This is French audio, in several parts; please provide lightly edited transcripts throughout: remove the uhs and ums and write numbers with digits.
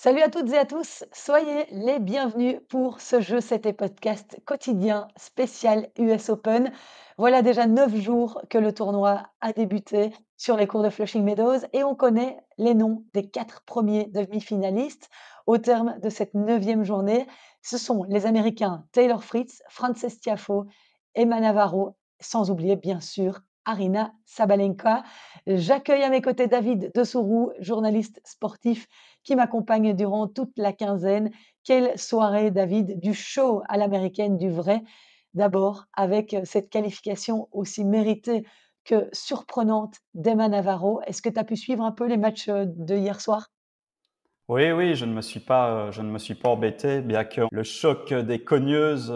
Salut à toutes et à tous, soyez les bienvenus pour ce jeu, c'était podcast quotidien spécial US Open. Voilà déjà 9 jours que le tournoi a débuté sur les cours de Flushing Meadows et on connaît les noms des 4 premiers demi-finalistes. Au terme de cette 9e journée, ce sont les Américains Taylor Fritz, Frances Tiafoe, Emma Navarro, sans oublier bien sûr Arina Sabalenka. J'accueille à mes côtés David Dessourou, journaliste sportif qui m'accompagne durant toute la quinzaine. Quelle soirée, David, du show à l'américaine, du vrai. D'abord, avec cette qualification aussi méritée que surprenante d'Emma Navarro. Est-ce que tu as pu suivre un peu les matchs de hier soir? Oui, oui, je ne me suis pas embêté, bien que le choc des cogneuses,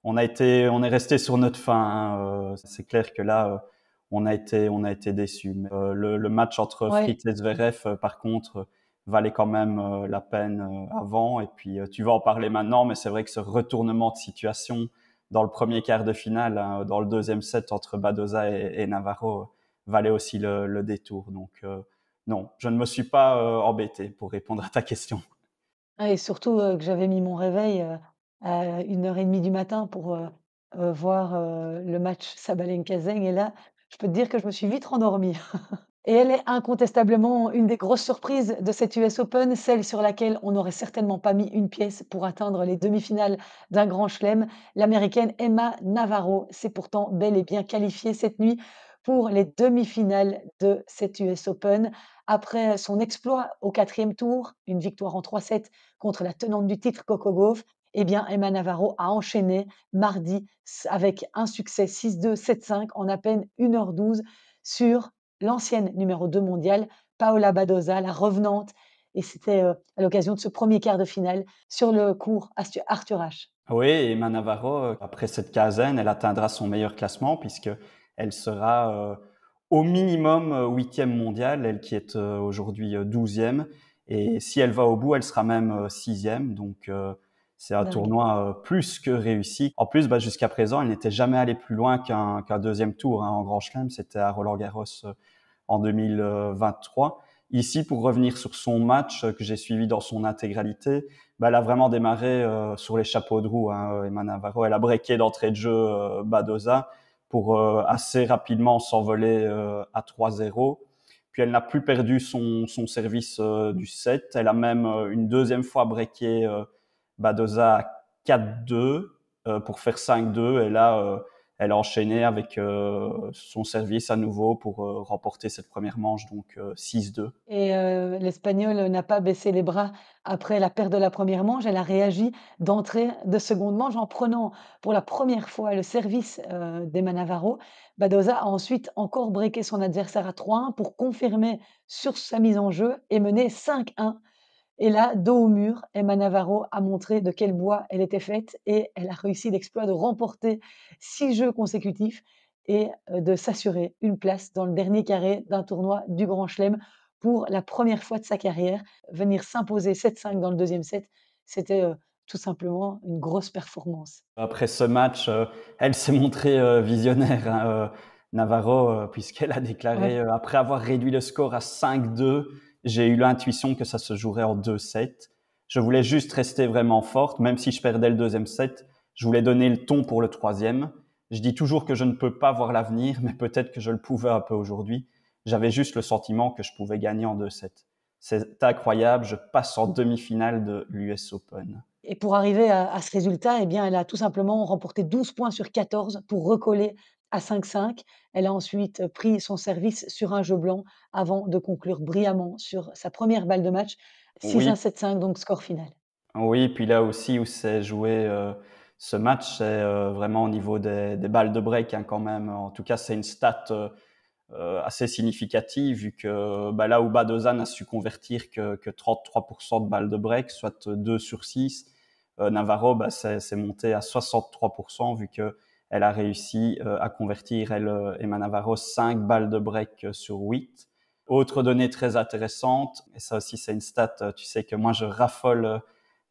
on est resté sur notre faim, hein, c'est clair que là, on a été déçus. Mais, le match entre Ouais. Fritz et Zverev, par contre, valait quand même la peine avant. Et puis, tu vas en parler maintenant, mais c'est vrai que ce retournement de situation dans le premier quart de finale, hein, dans le deuxième set entre Badoza et Navarro, valait aussi le détour. Donc, non, je ne me suis pas embêté pour répondre à ta question. Ah, et surtout, que j'avais mis mon réveil, à 1h30 du matin pour, voir, le match Sabalenka-Zeng et là, je peux te dire que je me suis vite rendormie. Et elle est incontestablement une des grosses surprises de cet US Open, celle sur laquelle on n'aurait certainement pas mis une pièce pour atteindre les demi-finales d'un grand chelem. L'américaine Emma Navarro s'est pourtant bel et bien qualifiée cette nuit pour les demi-finales de cet US Open. Après son exploit au quatrième tour, une victoire en 3-7 contre la tenante du titre Coco Gauff, eh bien Emma Navarro a enchaîné mardi avec un succès 6-2, 7-5 en à peine 1h12 sur l'ancienne numéro 2 mondiale, Paola Badoza, la revenante. Et c'était à l'occasion de ce premier quart de finale sur le court Arthur Ashe. Oui, et Emma Navarro, après cette quinzaine, elle atteindra son meilleur classement puisque elle sera au minimum huitième mondiale, elle qui est aujourd'hui 12e. Et si elle va au bout, elle sera même sixième. Donc c'est un Dingue. tournoi plus que réussi. En plus, bah, jusqu'à présent, elle n'était jamais allée plus loin qu'un deuxième tour hein, en Grand Chelem. C'était à Roland-Garros en 2023. Ici, pour revenir sur son match que j'ai suivi dans son intégralité, bah, elle a vraiment démarré sur les chapeaux de roue, hein, Emma Navarro. Elle a breaké d'entrée de jeu Badoza pour assez rapidement s'envoler à 3-0. Puis elle n'a plus perdu son service du set. Elle a même une deuxième fois breaké Badoza à 4-2 pour faire 5-2. Et là, elle a enchaîné avec son service à nouveau pour remporter cette première manche, donc 6-2. Et l'Espagnole n'a pas baissé les bras après la perte de la première manche. Elle a réagi d'entrée de seconde manche en prenant pour la première fois le service d'Emma Navarro. Badoza a ensuite encore breaké son adversaire à 3-1 pour confirmer sur sa mise en jeu et mener 5-1. Et là, dos au mur, Emma Navarro a montré de quel bois elle était faite et elle a réussi l'exploit de remporter 6 jeux consécutifs et de s'assurer une place dans le dernier carré d'un tournoi du Grand Chelem pour la première fois de sa carrière. Venir s'imposer 7-5 dans le deuxième set, c'était tout simplement une grosse performance. Après ce match, elle s'est montrée visionnaire, hein, Navarro, puisqu'elle a Ouais. déclaré après avoir réduit le score à 5-2, j'ai eu l'intuition que ça se jouerait en 2 sets. Je voulais juste rester vraiment forte, même si je perdais le deuxième set. Je voulais donner le ton pour le troisième. Je dis toujours que je ne peux pas voir l'avenir, mais peut-être que je le pouvais un peu aujourd'hui. J'avais juste le sentiment que je pouvais gagner en 2 sets. C'est incroyable, je passe en demi-finale de l'US Open. Et pour arriver à ce résultat, eh bien, elle a tout simplement remporté 12 points sur 14 pour recoller à 5-5. Elle a ensuite pris son service sur un jeu blanc avant de conclure brillamment sur sa première balle de match. 6-1, Oui, 7-5, donc score final. oui, puis là aussi où s'est joué ce match, c'est vraiment au niveau des balles de break hein, quand même. En tout cas, c'est une stat assez significative vu que bah, là où Badoza n'a su convertir que 33% de balles de break, soit 2 sur 6, Navarro bah, c'est monté à 63% vu que elle a réussi à convertir, elle, Emma Navarro, 5 balles de break sur 8. Autre donnée très intéressante, et ça aussi c'est une stat, tu sais que moi je raffole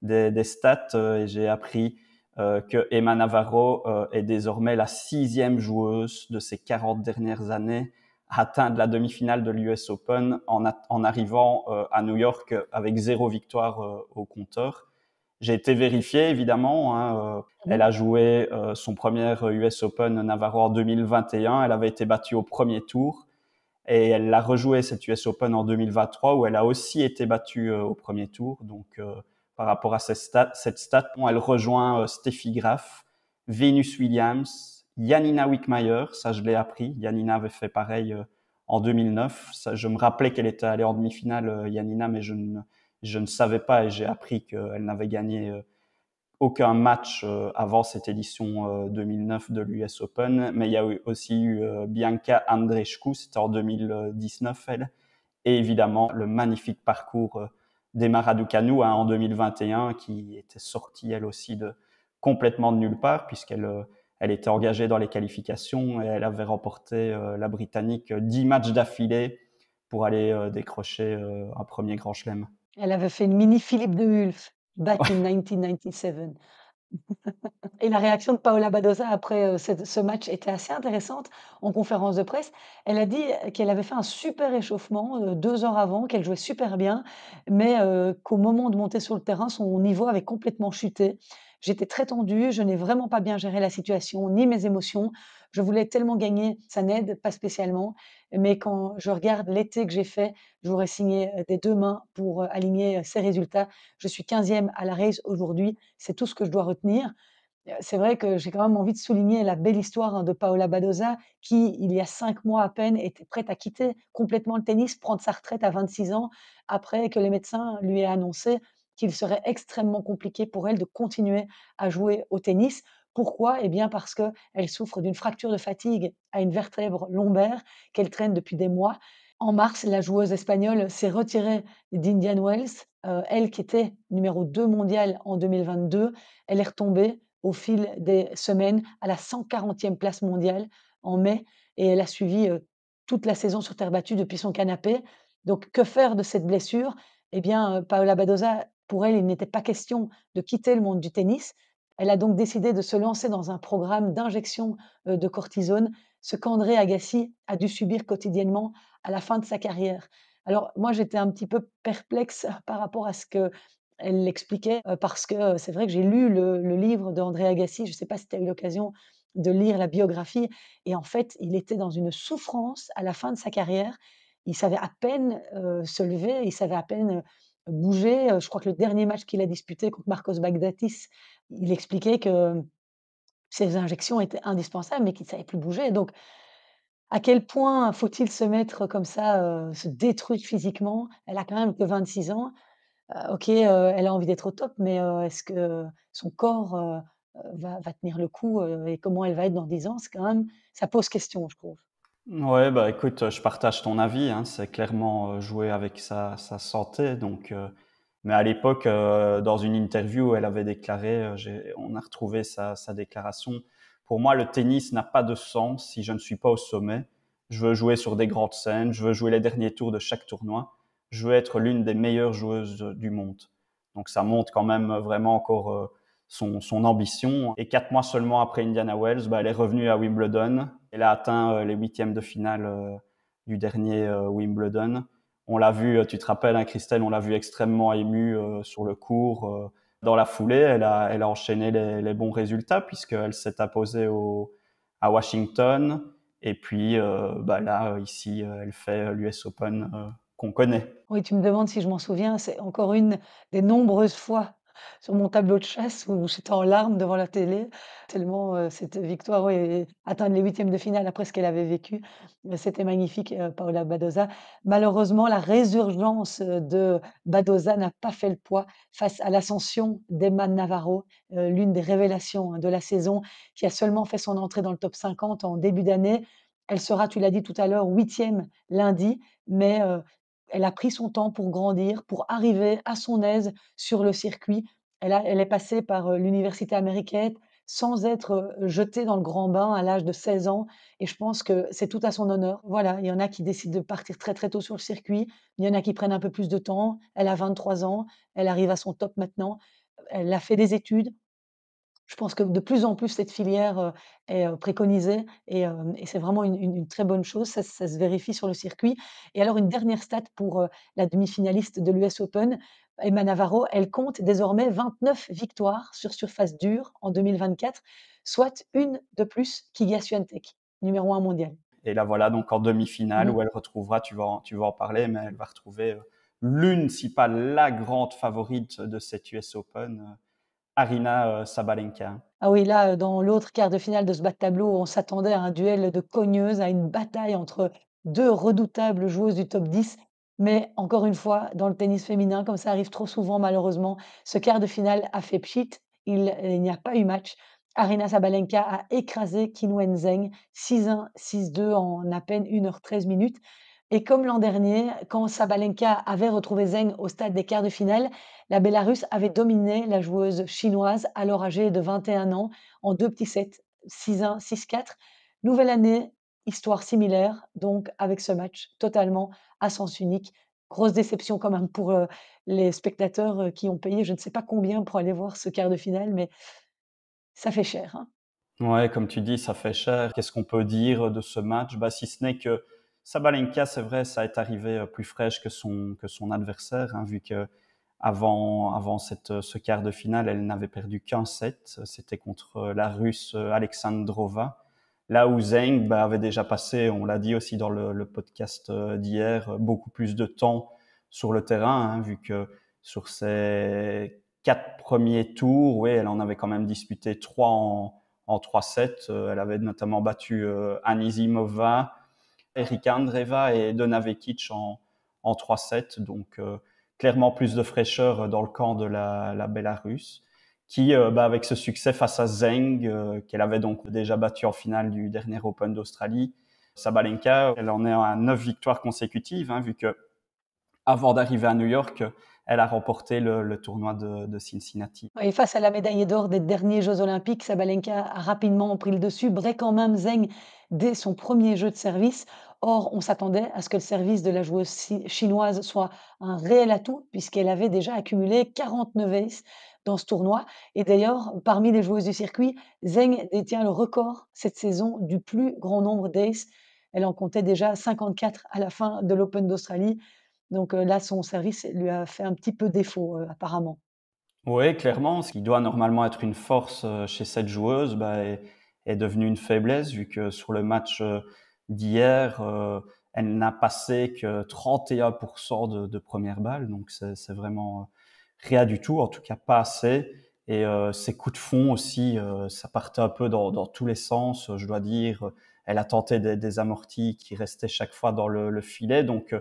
des stats et j'ai appris que Emma Navarro est désormais la 6e joueuse de ces 40 dernières années atteindre la demi-finale de l'US Open en arrivant à New York avec 0 victoire au compteur. J'ai été vérifié, évidemment. Elle Mmh. a joué son premier US Open Navarro en 2021. Elle avait été battue au premier tour. Et elle l'a rejoué cette US Open en 2023 où elle a aussi été battue au premier tour. Donc, par rapport à cette stat, elle rejoint Steffi Graf, Venus Williams, Janina Wickmeyer. Ça, je l'ai appris. Janina avait fait pareil en 2009. Ça, je me rappelais qu'elle était allée en demi-finale, Janina, mais je ne savais pas et j'ai appris qu'elle n'avait gagné aucun match avant cette édition 2009 de l'US Open, mais il y a aussi eu Bianca Andreescu, c'était en 2019 elle, et évidemment le magnifique parcours d'Emma Raducanu en 2021 qui était sortie elle aussi de complètement de nulle part puisqu'elle elle était engagée dans les qualifications et elle avait remporté la Britannique 10 matchs d'affilée pour aller décrocher un premier Grand Chelem. Elle avait fait une mini Philippe de Hulf, back in 1997. Et la réaction de Paola Badosa après, ce match était assez intéressante en conférence de presse. Elle a dit, qu'elle avait fait un super échauffement, 2 heures avant, qu'elle jouait super bien, mais qu'au moment de monter sur le terrain, son niveau avait complètement chuté. J'étais très tendue, je n'ai vraiment pas bien géré la situation, ni mes émotions. Je voulais tellement gagner, ça n'aide pas spécialement, mais quand je regarde l'été que j'ai fait, j'aurais signé, des 2 mains pour, aligner, ces résultats. Je suis 15e à la race aujourd'hui, c'est tout ce que je dois retenir. C'est vrai que j'ai quand même envie de souligner la belle histoire, de Paola Badosa qui, il y a 5 mois à peine, était prête à quitter complètement le tennis, prendre sa retraite à 26 ans, après que les médecins lui aient annoncé qu'il serait extrêmement compliqué pour elle de continuer à jouer au tennis. Pourquoi? Eh bien parce qu'elle souffre d'une fracture de fatigue à une vertèbre lombaire qu'elle traîne depuis des mois. En mars, la joueuse espagnole s'est retirée d'Indian Wells, elle qui était numéro 2 mondiale en 2022. Elle est retombée au fil des semaines à la 140e place mondiale en mai et elle a suivi, toute la saison sur terre battue depuis son canapé. Donc que faire de cette blessure? Eh bien, Paola Badosa, pour elle, il n'était pas question de quitter le monde du tennis. Elle a donc décidé de se lancer dans un programme d'injection, de cortisone, ce qu'André Agassi a dû subir quotidiennement à la fin de sa carrière. Alors moi, j'étais un petit peu perplexe par rapport à ce qu'elle l'expliquait, parce que, c'est vrai que j'ai lu le livre d'André Agassi, je ne sais pas si tu as eu l'occasion de lire la biographie et en fait, il était dans une souffrance à la fin de sa carrière. Il savait à peine, se lever, il savait à peine, bouger, je crois que le dernier match qu'il a disputé contre Marcos Baghdatis, il expliquait que ses injections étaient indispensables, mais qu'il ne savait plus bouger. Donc à quel point faut-il se mettre comme ça, se détruire physiquement? Elle a quand même que 26 ans. OK, elle a envie d'être au top, mais est-ce que son corps, va tenir le coup, et comment elle va être dans 10 ans? C'est quand même ça pose question, je trouve. Ouais, bah, écoute, je partage ton avis, hein. C'est clairement, jouer avec sa santé donc mais à l'époque, dans une interview, elle avait déclaré, j'ai on a retrouvé sa déclaration: «Pour moi, le tennis n'a pas de sens si je ne suis pas au sommet. Je veux jouer sur des grandes scènes, je veux jouer les derniers tours de chaque tournoi. Je veux être l'une des meilleures joueuses, du monde». Donc ça montre quand même, vraiment encore, son ambition. Et 4 mois seulement après Indiana Wells, bah, elle est revenue à Wimbledon. Elle a atteint les huitièmes de finale du dernier Wimbledon. On l'a vu, tu te rappelles, hein, Christelle, on l'a vu extrêmement émue sur le court. Dans la foulée, elle a enchaîné les bons résultats puisqu'elle s'est imposée à Washington. Et puis bah, là, ici, elle fait l'US Open qu'on connaît. Oui, tu me demandes si je m'en souviens, c'est encore une des nombreuses fois sur mon tableau de chasse où j'étais en larmes devant la télé, tellement, cette victoire, oui, et atteindre les huitièmes de finale après ce qu'elle avait vécu, c'était magnifique, Paola Badosa. Malheureusement, la résurgence, de Badosa n'a pas fait le poids face à l'ascension d'Emma Navarro, l'une des révélations, hein, de la saison, qui a seulement fait son entrée dans le top 50 en début d'année. Elle sera, tu l'as dit tout à l'heure, huitième lundi, mais elle a pris son temps pour grandir, pour arriver à son aise sur le circuit. Elle est passée par, l'université américaine sans être, jetée dans le grand bain à l'âge de 16 ans et je pense que c'est tout à son honneur. Voilà, il y en a qui décident de partir très, très tôt sur le circuit, il y en a qui prennent un peu plus de temps. Elle a 23 ans, elle arrive à son top maintenant, elle a fait des études. Je pense que de plus en plus cette filière, est, préconisée et c'est vraiment une très bonne chose. Ça se vérifie sur le circuit et alors une dernière stat pour, la demi-finaliste de l'US Open, Emma Navarro, elle compte désormais 29 victoires sur surface dure en 2024, soit une de plus qu'Iga Swiatek, numéro 1 mondial. Et là, voilà, donc en demi-finale, Mmh. où elle retrouvera, tu vas en parler, mais elle va retrouver l'une, si pas la grande favorite de cette US Open, Arina Sabalenka. Ah oui, là, dans l'autre quart de finale de ce bas de tableau, on s'attendait à un duel de cogneuses, à une bataille entre 2 redoutables joueuses du top 10. Mais encore une fois, dans le tennis féminin, comme ça arrive trop souvent malheureusement, ce quart de finale a fait pchit, il n'y a pas eu match. Aryna Sabalenka a écrasé Qinwen Zheng 6-1, 6-2 en à peine 1 h 13 minutes. Et comme l'an dernier, quand Sabalenka avait retrouvé Zheng au stade des quarts de finale, la Bélarusse avait dominé la joueuse chinoise, alors âgée de 21 ans, en 2 petits sets, 6-1, 6-4. Nouvelle année, histoire similaire, donc avec ce match totalement à sens unique. Grosse déception quand même pour, les spectateurs, qui ont payé je ne sais pas combien pour aller voir ce quart de finale, mais ça fait cher, hein. Ouais, comme tu dis, ça fait cher. Qu'est-ce qu'on peut dire de ce match? Bah, si ce n'est que Sabalenka, c'est vrai, ça est arrivé plus fraîche que son adversaire, hein, vu que avant ce quart de finale, elle n'avait perdu qu'un set. C'était contre la Russe Alexandrova. Là où Zheng bah, avait déjà passé, on l'a dit aussi dans le podcast d'hier, beaucoup plus de temps sur le terrain, hein, vu que sur ses 4 premiers tours, oui, elle en avait quand même disputé 3 en 3 sets. Elle avait notamment battu Anisimova, Erika Andreeva et Donna Vekic en 3 sets. Donc, clairement plus de fraîcheur dans le camp de la Bélarusse, qui, bah, avec ce succès face à Zheng, qu'elle avait donc déjà battu en finale du dernier Open d'Australie, Sabalenka, elle en est à 9 victoires consécutives, hein, vu que avant d'arriver à New York, elle a remporté le tournoi de Cincinnati. Et face à la médaillée d'or des derniers Jeux olympiques, Sabalenka a rapidement pris le dessus, breakant même Zheng dès son premier jeu de service. Or, on s'attendait à ce que le service de la joueuse chinoise soit un réel atout, puisqu'elle avait déjà accumulé 49 aces dans ce tournoi. Et d'ailleurs, parmi les joueuses du circuit, Zheng détient le record cette saison du plus grand nombre d'aces. Elle en comptait déjà 54 à la fin de l'Open d'Australie. Donc là, son service lui a fait un petit peu défaut, apparemment. Oui, clairement, ce qui doit normalement être une force chez cette joueuse, bah, est devenu une faiblesse, vu que sur le match d'hier, elle n'a passé que 31% de première balle, donc c'est vraiment rien du tout, en tout cas pas assez. Et ses coups de fond aussi, ça partait un peu dans tous les sens, je dois dire. Elle a tenté des amortis qui restaient chaque fois dans le filet, donc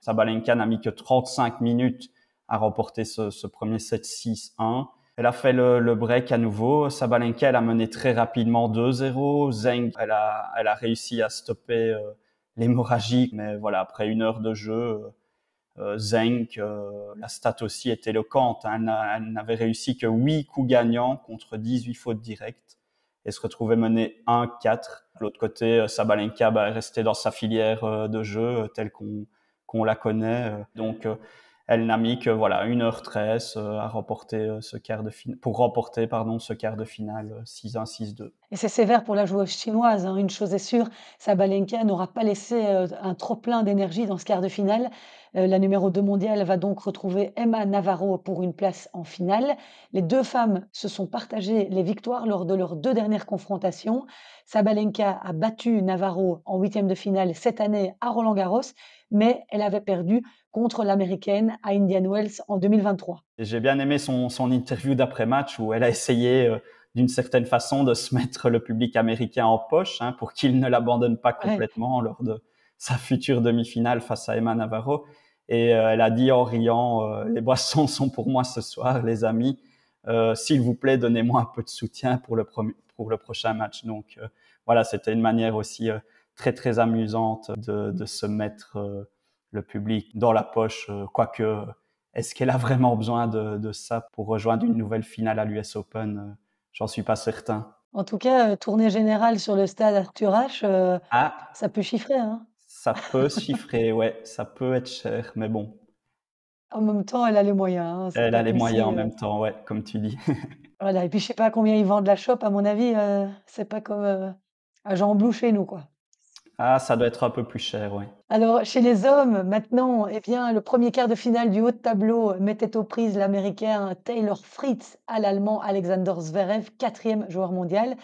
Sabalenka n'a mis que 35 minutes à remporter ce premier set 6-1. Elle a fait le break à nouveau. Sabalenka, elle a mené très rapidement 2-0. Zheng, elle a réussi à stopper l'hémorragie, mais voilà, après 1 heure de jeu, Zheng, la stat aussi est éloquente, hein. Elle n'avait réussi que 8 coups gagnants contre 18 fautes directes et se retrouvait menée 1-4. De l'autre côté, Sabalenka bah, est restée dans sa filière de jeu telle qu'on la connaît. Donc, elle n'a mis que voilà 1 h 13 à remporter ce quart de finale pour remporter pardon ce quart de finale 6-1 6-2. Et c'est sévère pour la joueuse chinoise, hein. Une chose est sûre, Sabalenka n'aura pas laissé, un trop plein d'énergie dans ce quart de finale. La numéro 2 mondiale va donc retrouver Emma Navarro pour une place en finale. Les 2 femmes se sont partagées les victoires lors de leurs 2 dernières confrontations. Sabalenka a battu Navarro en huitièmes de finale cette année à Roland-Garros, mais elle avait perdu contre l'américaine à Indian Wells en 2023. Et j'ai bien aimé son interview d'après-match où elle a essayé d'une certaine façon de se mettre le public américain en poche, hein, pour qu'il ne l'abandonne pas Ouais. complètement lors de sa future demi-finale face à Emma Navarro. Et elle a dit en riant, les boissons sont pour moi ce soir, les amis. S'il vous plaît, donnez-moi un peu de soutien pour le prochain match. Donc voilà, c'était une manière aussi très très amusante de se mettre le public dans la poche, quoique est-ce qu'elle a vraiment besoin de ça pour rejoindre une nouvelle finale à l'US Open? J'en suis pas certain. En tout cas, tournée générale sur le stade Arthur Ashe, Ah, ça peut chiffrer, hein? ça peut se chiffrer, ouais, ça peut être cher, mais bon, En même temps, elle a les moyens, hein, c'est Elle pas a les comme moyens si, en même temps, ouais, comme tu dis. voilà et puis je sais pas à combien ils vendent la chope, à mon avis, c'est pas comme, à Jean Blou chez nous, quoi. Ah, ça doit être un peu plus cher, ouais. Alors, chez les hommes, maintenant, eh bien, le premier quart de finale du haut de tableau mettait aux prises l'Américain Taylor Fritz à l'Allemand Alexander Zverev, quatrième joueur mondial.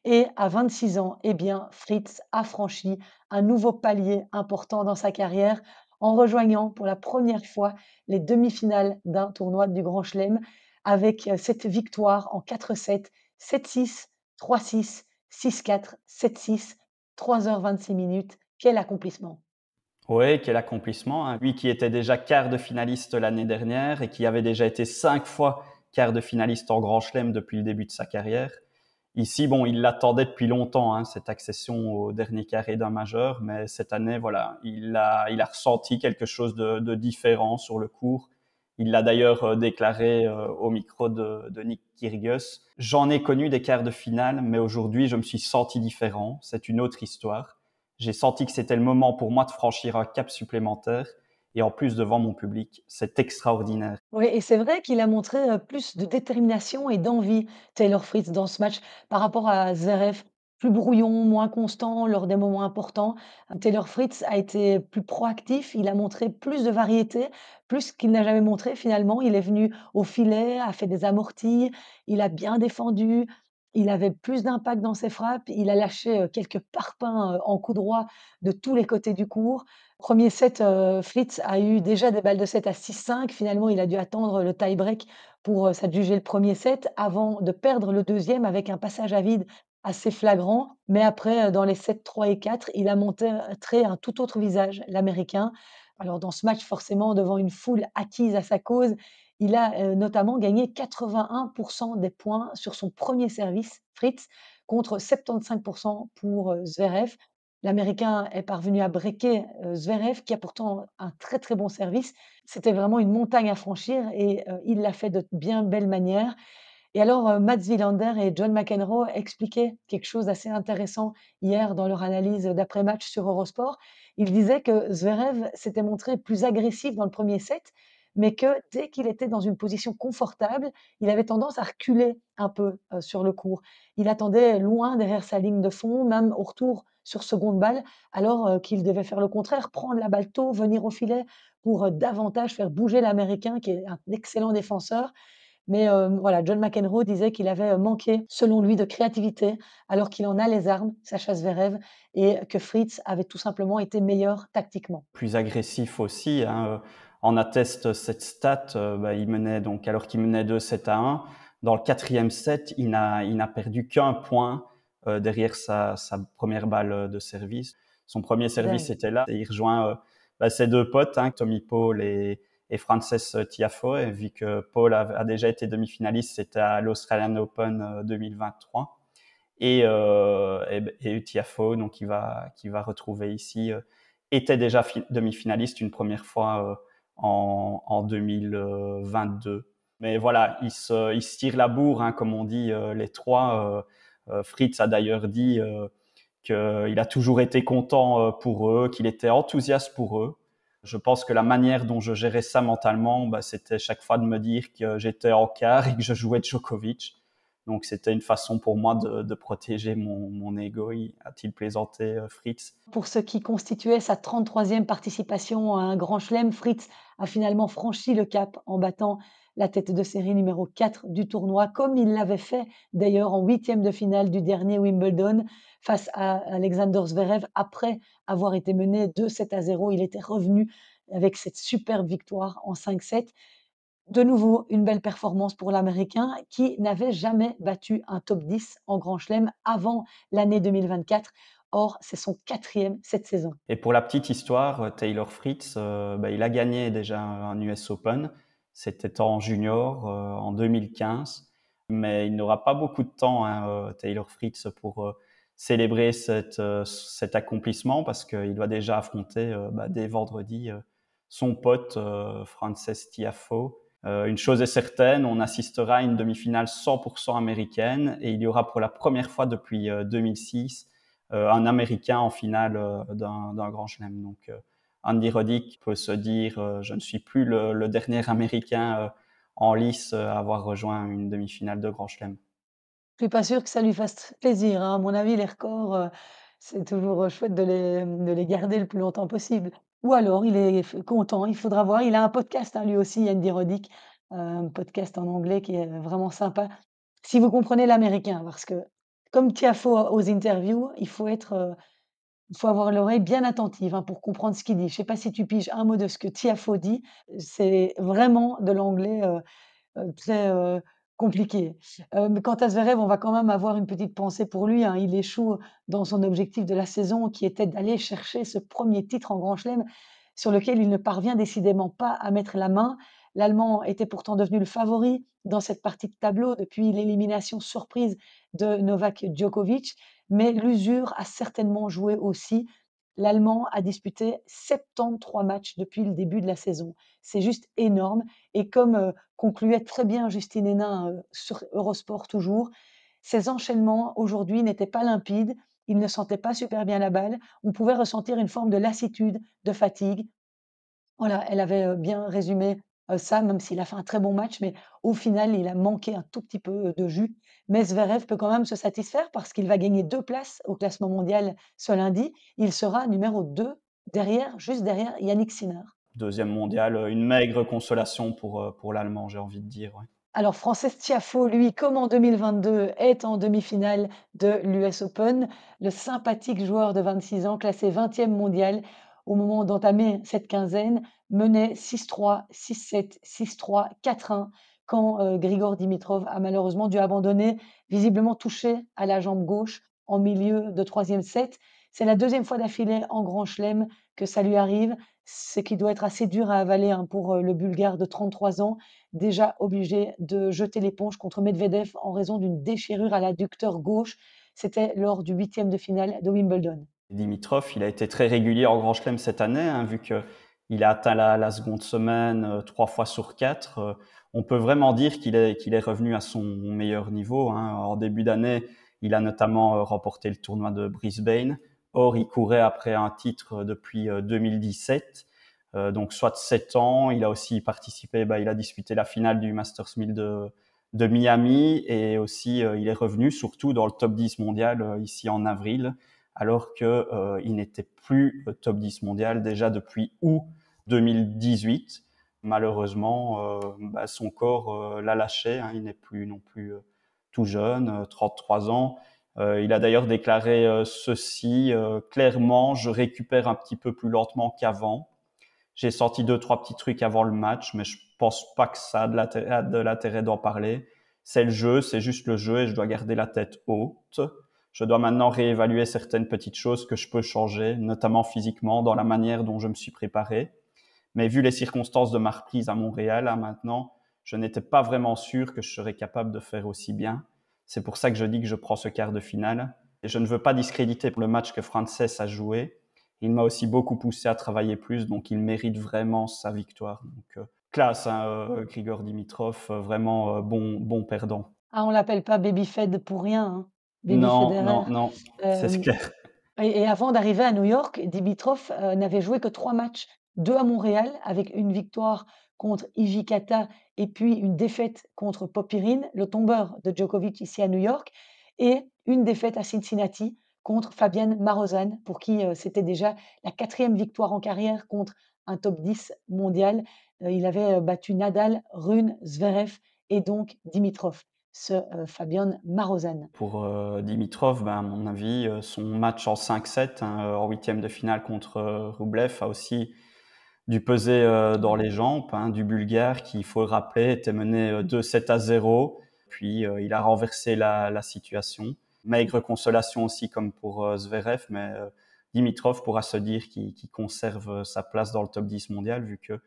Et à 26 ans, eh bien, Fritz a franchi un nouveau palier important dans sa carrière en rejoignant pour la première fois les demi-finales d'un tournoi du Grand Chelem avec cette victoire en 4-7, 7-6, 3-6, 6-4, 7-6, 3h26 minutes. Quel accomplissement! Oui, quel accomplissement, hein. Lui qui était déjà quart de finaliste l'année dernière et qui avait déjà été 5 fois quart de finaliste en Grand Chelem depuis le début de sa carrière. Ici, bon, il l'attendait depuis longtemps, hein, cette accession au dernier carré d'un majeur, mais cette année, voilà, il a ressenti quelque chose de différent sur le court. Il l'a d'ailleurs déclaré au micro de Nick Kyrgios. J'en ai connu des quarts de finale, mais aujourd'hui, je me suis senti différent. C'est une autre histoire. J'ai senti que c'était le moment pour moi de franchir un cap supplémentaire et en plus devant mon public. C'est extraordinaire. Oui et c'est vrai qu'il a montré, plus de détermination et d'envie, Taylor Fritz, dans ce match par rapport à Zverev, plus brouillon, moins constant lors des moments importants. Taylor Fritz a été plus proactif, il a montré plus de variété, plus qu'il n'a jamais montré finalement. Il est venu au filet, a fait des amortis, il a bien défendu, il avait plus d'impact dans ses frappes, il a lâché, quelques parpaings, en coup droit de tous les côtés du court. Premier set, Fritz a eu déjà des balles de 7 à 6-5. Finalement, il a dû attendre le tie-break pour, s'adjuger le premier set avant de perdre le deuxième avec un passage à vide assez flagrant. Mais après, dans les sets 3 et 4, il a montré un tout autre visage, l'Américain. Alors dans ce match, forcément, devant une foule acquise à sa cause, il a, notamment gagné 81 des points sur son premier service, Fritz, contre 75 pour, Zverev. L'Américain est parvenu à breaker, Zverev qui a pourtant un très, très bon service. C'était vraiment une montagne à franchir et il l'a fait de bien belle manière. Et alors, Mats Wilander et John McEnroe expliquaient quelque chose d'assez intéressant hier dans leur analyse d'après-match sur Eurosport. Ils disaient que Zverev s'était montré plus agressif dans le premier set, mais que dès qu'il était dans une position confortable, il avait tendance à reculer un peu, sur le court. Il attendait loin derrière sa ligne de fond, même au retour sur seconde balle, alors, qu'il devait faire le contraire, prendre la balle tôt, venir au filet pour, davantage faire bouger l'Américain qui est un excellent défenseur. Mais voilà, John McEnroe disait qu'il avait, manqué, selon lui, de créativité, alors qu'il en a les armes, Sacha Zverev, et que Fritz avait tout simplement été meilleur tactiquement. Plus agressif aussi, hein, en atteste cette stat, il menait donc alors qu'il menait 2-7-1. Dans le quatrième set, il n'a perdu qu'un point derrière sa première balle de service. Son premier C'est service dingue. était là et il rejoint ses deux potes, hein, Tommy Paul et Frances Tiafoe. Et vu que Paul a déjà été demi-finaliste, c'était à l'Australian Open 2023. Et Tiafoe, donc qui va retrouver ici, était déjà demi-finaliste une première fois en 2022. Mais voilà, ils se tirent la bourre, hein, comme on dit les trois. Fritz a d'ailleurs dit qu'il a toujours été content pour eux, qu'il était enthousiaste pour eux. Je pense que la manière dont je gérais ça mentalement, c'était chaque fois de me dire que j'étais en quart et que je jouais Djokovic. Donc c'était une façon pour moi de protéger mon ego, a-t-il plaisanté Fritz. Pour ce qui constituait sa 33e participation à un grand chelem, Fritz a finalement franchi le cap en battant la tête de série numéro 4 du tournoi, comme il l'avait fait d'ailleurs en huitième de finale du dernier Wimbledon face à Alexander Zverev. Après avoir été mené 2-7-0, il était revenu avec cette superbe victoire en 5-7. De nouveau, une belle performance pour l'Américain qui n'avait jamais battu un top 10 en Grand Chelem avant l'année 2024. Or, c'est son quatrième cette saison. Et pour la petite histoire, Taylor Fritz, il a gagné déjà un US Open. C'était en junior en 2015. Mais il n'aura pas beaucoup de temps, hein, Taylor Fritz, pour célébrer cet accomplissement parce qu'il doit déjà affronter dès vendredi son pote Frances Tiafoe. Une chose est certaine, on assistera à une demi-finale 100% américaine et il y aura pour la première fois depuis 2006 un Américain en finale d'un grand chelem. Donc Andy Roddick peut se dire je ne suis plus le dernier Américain en lice à avoir rejoint une demi-finale de Grand Chelem. Je suis pas sûre que ça lui fasse plaisir, hein. À mon avis, les records, c'est toujours, chouette de les garder le plus longtemps possible. Ou alors il est content, il faudra voir. Il a un podcast, hein, lui aussi, Andy Roddick, un podcast en anglais qui est vraiment sympa. Si vous comprenez l'américain, parce que comme Tiafoe aux interviews, il faut avoir l'oreille bien attentive, hein, pour comprendre ce qu'il dit. Je sais pas si tu piges un mot de ce que Tiafoe dit, c'est vraiment de l'anglais, très, compliqué. Mais quant à Zverev, on va quand même avoir une petite pensée pour lui, hein. Il échoue dans son objectif de la saison qui était d'aller chercher ce premier titre en Grand Chelem sur lequel il ne parvient décidément pas à mettre la main. L'Allemand était pourtant devenu le favori dans cette partie de tableau depuis l'élimination surprise de Novak Djokovic, mais l'usure a certainement joué aussi. L'Allemand a disputé 73 matchs depuis le début de la saison. C'est juste énorme et comme, concluait très bien Justine Hénin, sur Eurosport toujours, ces enchaînements aujourd'hui n'étaient pas limpides, il ne sentait pas super bien la balle, on pouvait ressentir une forme de lassitude, de fatigue. Voilà, elle avait, bien résumé, ça, même s'il a fait un très bon match, mais au final, il a manqué un tout petit peu, de jus. Mais Zverev peut quand même se satisfaire parce qu'il va gagner 2 places au classement mondial ce lundi. Il sera numéro 2 derrière, juste derrière Yannick Sinner. Deuxième mondial, une maigre consolation pour l'Allemand, j'ai envie de dire. Ouais. Alors Frances Tiafoe, lui, comme en 2022, est en demi-finale de l'US Open. Le sympathique joueur de 26 ans, classé 20e mondial au moment d'entamer cette quinzaine, menait 6-3, 6-7, 6-3, 4-1 quand Grigor Dimitrov a malheureusement dû abandonner, visiblement touché à la jambe gauche en milieu de troisième set. C'est la deuxième fois d'affilée en Grand Chelem que ça lui arrive, ce qui doit être assez dur à avaler, hein, pour le Bulgare de 33 ans, déjà obligé de jeter l'éponge contre Medvedev en raison d'une déchirure à l'adducteur gauche. C'était lors du huitième de finale de Wimbledon. Dimitrov, il a été très régulier en Grand Chelem cette année, hein, vu qu'il a atteint la seconde semaine 3 fois sur 4. On peut vraiment dire qu'il est revenu à son meilleur niveau. Hein. En début d'année, il a notamment remporté le tournoi de Brisbane. Or, il courait après un titre depuis 2017, donc soit 7 ans. Il a aussi participé, il a disputé la finale du Masters 1000 de Miami et aussi il est revenu surtout dans le top 10 mondial ici en avril alors que il n'était plus top 10 mondial déjà depuis août 2018. Malheureusement, son corps l'a lâché. Hein, il n'est plus non plus tout jeune, 33 ans. Il a d'ailleurs déclaré ceci clairement, je récupère un petit peu plus lentement qu'avant. J'ai senti 2, 3 petits trucs avant le match, mais je pense pas que ça a de l'intérêt d'en parler. C'est le jeu, c'est juste le jeu et je dois garder la tête haute. Je dois maintenant réévaluer certaines petites choses que je peux changer, notamment physiquement, dans la manière dont je me suis préparé. Mais vu les circonstances de ma reprise à Montréal, là, maintenant, je n'étais pas vraiment sûr que je serais capable de faire aussi bien. C'est pour ça que je dis que je prends ce quart de finale. Et je ne veux pas discréditer le match que Frances a joué. Il m'a aussi beaucoup poussé à travailler plus, donc il mérite vraiment sa victoire. Donc, classe, hein, Grigor Dimitrov, vraiment bon perdant. Ah, on l'appelle pas Baby Fed pour rien, hein, Baby Non, Federer. non, non, c'est Hem clair. et avant d'arriver à New York, Dimitrov, n'avait joué que 3 matchs, 2 à Montréal avec une victoire contre Hijikata et puis une défaite contre Popyrin, le tombeur de Djokovic ici à New York et une défaite à Cincinnati contre Fabian Marozsan pour qui, c'était déjà la 4e victoire en carrière contre un top 10 mondial. Il avait, battu Nadal, Rune, Zverev et donc Dimitrov, ce, Fabian Marozsan. Pour Dimitrov, à mon avis, son match en 5-7, hein, en huitième de finale contre Rublev a aussi dû peser dans les jambes, hein, du Bulgare qui, il faut le rappeler, était mené 2-7-0. Puis il a renversé la situation. Maigre consolation aussi comme pour Zverev, mais Dimitrov pourra se dire qu'il conserve sa place dans le top 10 mondial vu que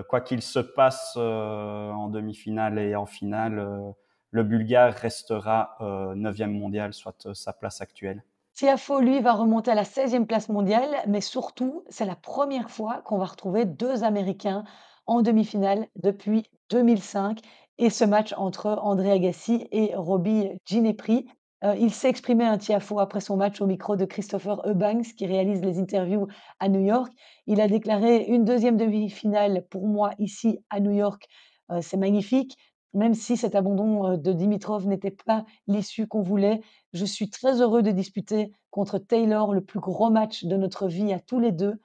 quoi qu'il se passe en demi-finale et en finale, le Bulgare restera 9e mondial, soit sa place actuelle. Tiafoe, lui, va remonter à la 16e place mondiale, mais surtout, c'est la première fois qu'on va retrouver 2 Américains en demi-finale depuis 2005 et ce match entre André Agassi et Robbie Ginepri. Il s'est exprimé, hein, Tiafoe, après son match au micro de Christopher Eubanks qui réalise les interviews à New York. Il a déclaré: «Une deuxième demi-finale pour moi ici à New York, c'est magnifique. Même si cet abandon, de Dimitrov n'était pas l'issue qu'on voulait, je suis très heureux de disputer contre Taylor le plus gros match de notre vie à tous les 2.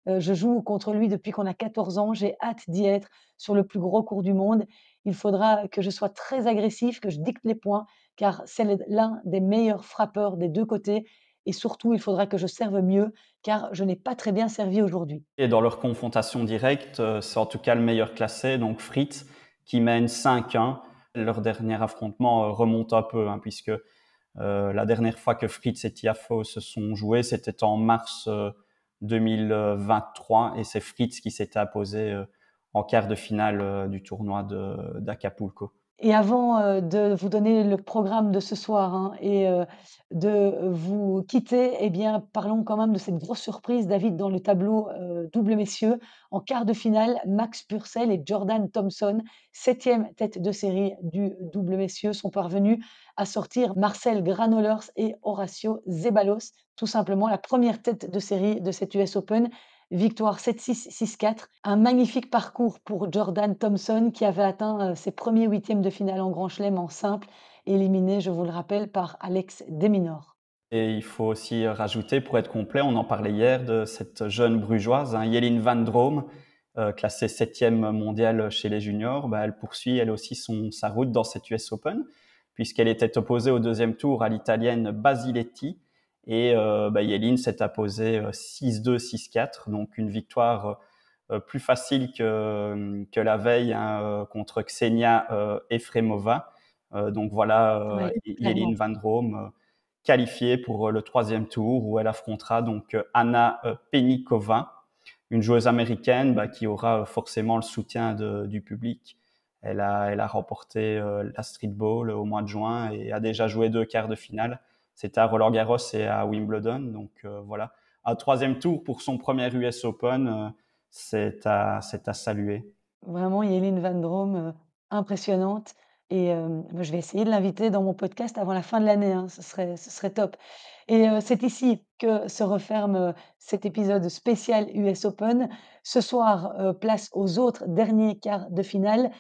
Je joue contre lui depuis qu'on a 14 ans, j'ai hâte d'y être sur le plus gros court du monde. Il faudra que je sois très agressif, que je dicte les points, car c'est l'un des meilleurs frappeurs des 2 côtés et surtout, il faudra que je serve mieux, car je n'ai pas très bien servi aujourd'hui». Et dans leur confrontation directe, c'est en tout cas le meilleur classé, donc Fritz, qui mène 5-1. Leur dernier affrontement remonte un peu, hein, puisque la dernière fois que Fritz et Tiafoe se sont joués, c'était en mars 2023, et c'est Fritz qui s'était imposé en quart de finale du tournoi d'Acapulco. Et avant, de vous donner le programme de ce soir, hein, et de vous quitter, eh bien, parlons quand même de cette grosse surprise, David, dans le tableau, double messieurs. En quart de finale, Max Purcell et Jordan Thompson, 7e tête de série du double messieurs, sont parvenus à sortir Marcel Granollers et Horacio Zeballos, tout simplement la première tête de série de cet US Open. Victoire 7-6, 6-4. Un magnifique parcours pour Jordan Thompson qui avait atteint ses premiers huitièmes de finale en Grand Chelem en simple, éliminé, je vous le rappelle, par Alex de Minaur. Et il faut aussi rajouter, pour être complet, on en parlait hier, de cette jeune brugeoise, hein, Jelin van Drome, classée 7e mondiale chez les juniors. Bah, elle poursuit elle aussi sa route dans cette US Open, puisqu'elle était opposée au deuxième tour à l'italienne Basiletti. Et bah, Jelin s'est imposée 6-2, 6-4, donc une victoire plus facile que la veille, hein, contre Ksenia Efremova. Donc voilà, Oui, Jelin clairement. van Drome qualifiée pour le troisième tour où elle affrontera donc Anna Penikova, une joueuse américaine bah, qui aura forcément le soutien du public. Elle a remporté la Street Ball au mois de juin et a déjà joué 2 quarts de finale. C'était à Roland-Garros et à Wimbledon. Donc voilà, un troisième tour pour son premier US Open, c'est à saluer. Vraiment, Yéline Van Drome, impressionnante et moi, je vais essayer de l'inviter dans mon podcast avant la fin de l'année, hein, ce serait top et c'est ici que se referme, cet épisode spécial US Open. Ce soir, place aux autres derniers quarts de finale.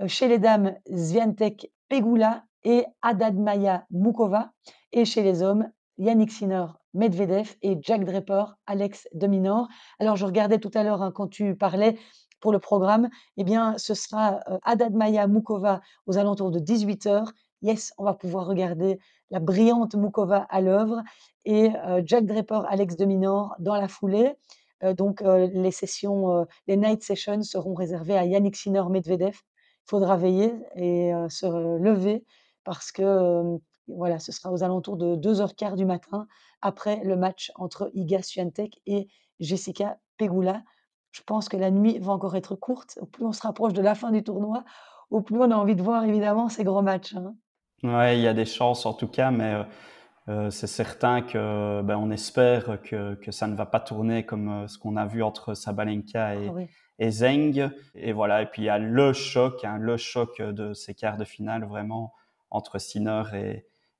Chez les dames, Swiatek Pegula et Haddad Maia Mukova et chez les hommes, Yannick Sinner Medvedev et Jack Draper Alex de Minaur. Alors je regardais tout à l'heure, hein, quand tu parlais pour le programme, eh bien ce sera, Haddad Maia Mukova aux alentours de 18 heures. Yes, on va pouvoir regarder la brillante Mukova à l'œuvre et Jack Draper Alex de Minaur dans la foulée. Donc les sessions, les night sessions seront réservées à Yannick Sinner Medvedev. Il faudra veiller et se lever parce que, voilà, ce sera aux alentours de 2h15 du matin, après le match entre Iga Swiatek et Jessica Pegula. Je pense que la nuit va encore être courte. Au plus on se rapproche de la fin du tournoi, au plus on a envie de voir évidemment ces gros matchs, hein. Ouais, il y a des chances en tout cas, mais c'est certain que ben, on espère que ça ne va pas tourner comme ce qu'on a vu entre Sabalenka Ah oui. et Zheng. Et voilà. Et puis il y a le choc de ces quarts de finale vraiment entre Sinner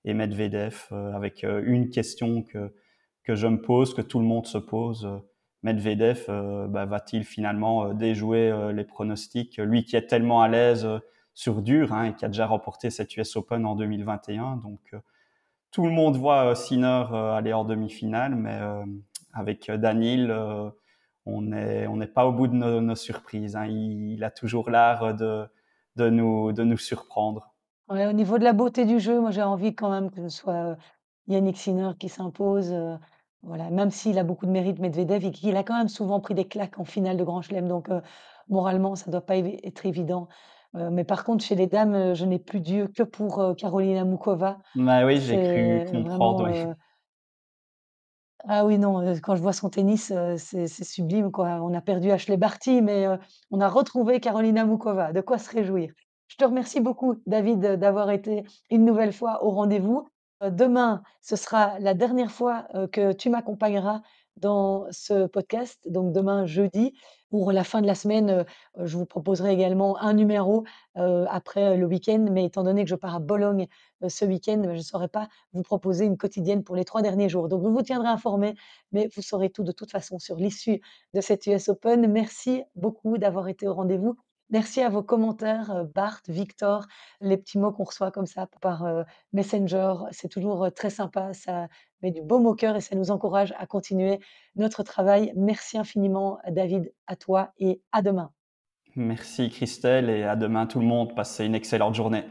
et Medvedev, avec une question que je me pose, que tout le monde se pose. Medvedev, bah, va-t-il finalement déjouer les pronostics, lui qui est tellement à l'aise sur dur, hein, et qui a déjà remporté cette US Open en 2021. Donc tout le monde voit Sinner aller en demi-finale, mais avec Daniil, on n'est pas au bout de nos surprises, hein. Il a toujours l'art de nous surprendre. Ouais, au niveau de la beauté du jeu, moi j'ai envie quand même que ce soit, Yannick Sinner qui s'impose, voilà, même s'il a beaucoup de mérite Medvedev et qu'il a quand même souvent pris des claques en finale de Grand Chelem donc moralement ça doit pas être évident. Mais par contre chez les dames, je n'ai plus d'yeux que pour, Karolina Mukova. Bah oui, j'ai cru C'est comprendre, vraiment, oui. ah oui, non, quand je vois son tennis, c'est sublime, quoi. On a perdu Ashley Barty, mais on a retrouvé Karolina Mukova, de quoi se réjouir. Je te remercie beaucoup, David, d'avoir été une nouvelle fois au rendez-vous. Demain, ce sera la dernière fois, que tu m'accompagneras dans ce podcast, donc demain jeudi. Pour la fin de la semaine, je vous proposerai également un numéro, après le week-end, mais étant donné que je pars à Bologne, ce week-end, je ne saurais pas vous proposer une quotidienne pour les 3 derniers jours. Donc je vous tiendrai informé, mais vous saurez tout de toute façon sur l'issue de cet US Open. Merci beaucoup d'avoir été au rendez-vous. Merci à vos commentaires, Bart, Victor, les petits mots qu'on reçoit comme ça par, Messenger. C'est toujours, très sympa, ça met du baume au cœur et ça nous encourage à continuer notre travail. Merci infiniment, David, à toi et à demain. Merci Christelle et à demain tout le monde. Passez une excellente journée.